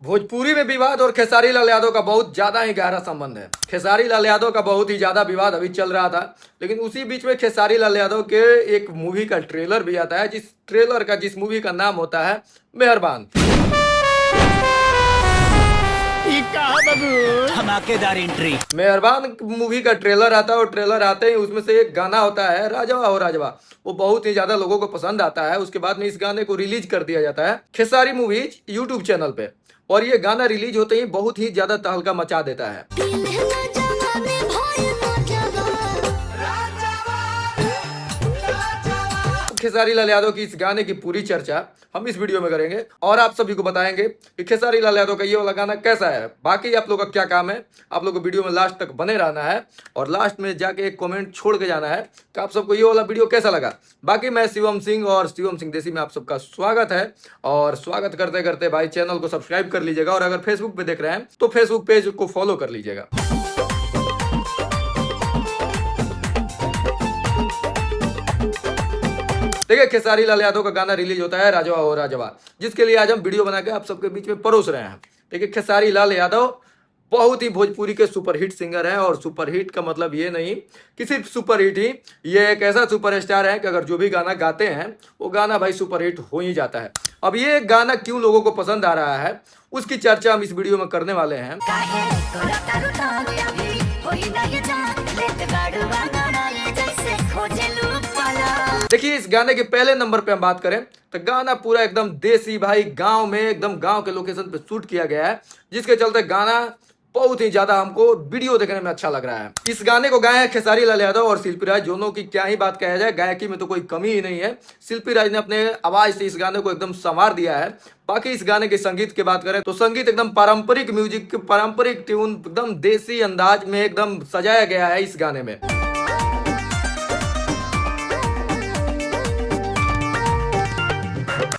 भोजपुरी में विवाद और खेसारी लाल यादव का बहुत ज्यादा ही गहरा संबंध है। खेसारी लाल यादव का बहुत ही ज्यादा विवाद अभी चल रहा था, लेकिन उसी बीच में खेसारी लाल यादव के एक मूवी का ट्रेलर भी आता है, जिस मूवी का नाम होता है मेहरबान। धमाकेदार एंट्री। मेहरबान मूवी का ट्रेलर आता है और ट्रेलर आते ही उसमें से एक गाना होता है राजवा हो राजवा। वो बहुत ही ज्यादा लोगों को पसंद आता है। उसके बाद में इस गाने को रिलीज कर दिया जाता है खेसारी मूवीज यूट्यूब चैनल पे, और ये गाना रिलीज होते ही बहुत ही ज्यादा तहलका मचा देता है। खेसारी लाल यादव की इस गाने की पूरी चर्चा हम इस वीडियो में करेंगे और आप सभी को बताएंगे कि खेसारी लाल यादव का ये वाला गाना कैसा है। बाकी आप लोग का क्या काम है, आप लोग को वीडियो में लास्ट तक बने रहना है और लास्ट में जाके एक कमेंट छोड़ के जाना है कि आप सबको ये वाला वीडियो कैसा लगा। बाकी मैं शिवम सिंह और शिवम सिंह देसी में आप सबका स्वागत है, और स्वागत करते करते भाई चैनल को सब्सक्राइब कर लीजिएगा, और अगर फेसबुक पे देख रहे हैं तो फेसबुक पेज को फॉलो कर लीजिएगा। देखिए, खेसारी लाल यादव का गाना रिलीज होता है राजवा हो राजवा, जिसके लिए आज हम वीडियो बना के आप सबके बीच में परोस रहे हैं। देखिए, खेसारी लाल यादव बहुत ही भोजपुरी के सुपरहिट सिंगर हैं, और सुपरहिट का मतलब ये नहीं कि सिर्फ सुपरहिट ही, ये एक ऐसा सुपरस्टार है कि अगर जो भी गाना गाते हैं वो गाना भाई सुपरहिट हो ही जाता है। अब ये गाना क्यों लोगों को पसंद आ रहा है उसकी चर्चा हम इस वीडियो में करने वाले हैं। देखिए, इस गाने के पहले नंबर पे हम बात करें तो गाना पूरा एकदम देसी भाई गांव में, एकदम गांव के लोकेशन पे शूट किया गया है, जिसके चलते गाना बहुत ही ज्यादा हमको वीडियो देखने में अच्छा लग रहा है। इस गाने को गाया है खेसारी लाल यादव और शिल्पी राज, दोनों की क्या ही बात कहा जाए, गायकी में तो कोई कमी ही नहीं है। शिल्पी राज ने अपने आवाज से इस गाने को एकदम संवार दिया है। बाकी इस गाने के संगीत की बात करें तो संगीत एकदम पारंपरिक म्यूजिक, पारंपरिक ट्यून, एकदम देसी अंदाज में एकदम सजाया गया है इस गाने में।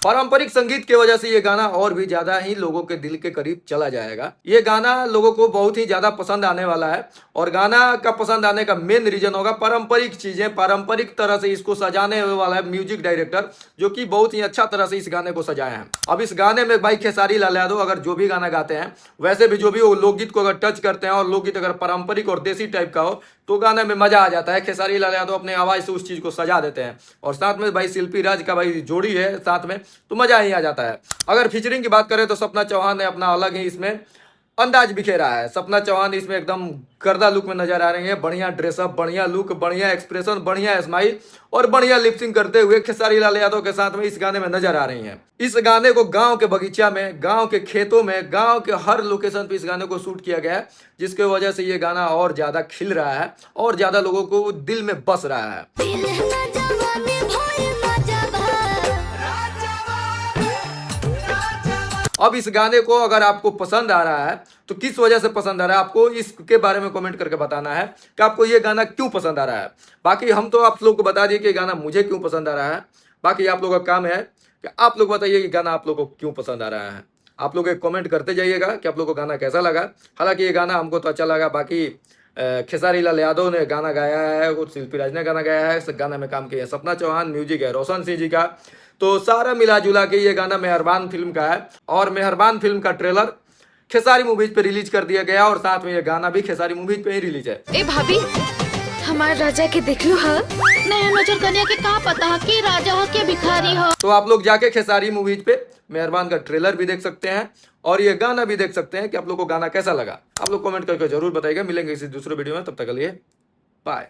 पारंपरिक संगीत की वजह से ये गाना और भी ज्यादा ही लोगों के दिल के करीब चला जाएगा। ये गाना लोगों को बहुत ही ज्यादा पसंद आने वाला है, और गाना का पसंद आने का मेन रीजन होगा पारंपरिक चीजें, पारंपरिक तरह से इसको सजाने वाला है म्यूजिक डायरेक्टर, जो कि बहुत ही अच्छा तरह से इस गाने को सजाए हैं। अब इस गाने में भाई खेसारी लाल यादव अगर जो भी गाना गाते हैं, वैसे भी जो भी वो लोकगीत को अगर टच करते हैं और लोकगीत अगर पारंपरिक और देसी टाइप का हो तो गाने में मजा आ जाता है। खेसारी लाल यादव अपने आवाज से उस चीज को सजा देते हैं, और साथ में भाई शिल्पी राज का भाई जोड़ी है साथ में, तो मजा ही आ जाता है। अगर फीचरिंग की बात करें तो सपना चौहान ने अपना अलग ही इसमें अंदाज बिखेरा है। सपना चौहान इसमें एकदम गर्दा लुक में नजर आ रही है, बढ़िया ड्रेसअप, बढ़िया लुक, बढ़िया एक्सप्रेशन, बढ़िया स्माइल और बढ़िया लिपसिंग करते हुए खेसारी लाल यादव के साथ में इस गाने में नजर आ रही हैं। इस गाने को गांव के बगीचा में, गांव के खेतों में, गांव के हर लोकेशन पे इस गाने को शूट किया गया है, जिसके वजह से ये गाना और ज्यादा खिल रहा है और ज्यादा लोगों को दिल में बस रहा है। अब इस गाने को अगर आपको पसंद आ रहा है तो किस वजह से पसंद आ रहा है, आपको इसके बारे में कमेंट करके बताना है कि आपको ये गाना क्यों पसंद आ रहा है। बाकी हम तो आप लोग को बता दिए कि गाना मुझे क्यों पसंद आ रहा है। बाकी आप लोगों का काम है कि आप लोग बताइए कि गाना आप लोग को क्यों पसंद आ रहा है। आप लोग एक कमेंट करते जाइएगा कि आप लोग को गाना कैसा लगा। हालांकि ये गाना हमको तो अच्छा लगा। बाकी खेसारी लाल यादव ने गाना गाया है, वो शिल्पी राज ने गाना गाया है, इस गाना में काम किया है सपना चौहान, म्यूजिक है रोशन सिंह जी का। तो सारा मिला जुला के ये गाना मेहरबान फिल्म का है, और मेहरबान फिल्म का ट्रेलर खेसारी मूवीज पे रिलीज कर दिया गया, और साथ में ये गाना भी खेसारी मूवीज पे ही रिलीज है। ए भाभी, हमार राजा के देख लो हा? नया नजर कन्या के का पता कि राजा हो के भिखारी हो। तो आप लोग जाके खेसारी मूवीज पे मेहरबान का ट्रेलर भी देख सकते हैं और ये गाना भी देख सकते हैं कि आप लोग को गाना कैसा लगा। आप लोग कमेंट करके जरूर बताइएगा। मिलेंगे किसी दूसरे वीडियो में, तब तक के लिए बाय।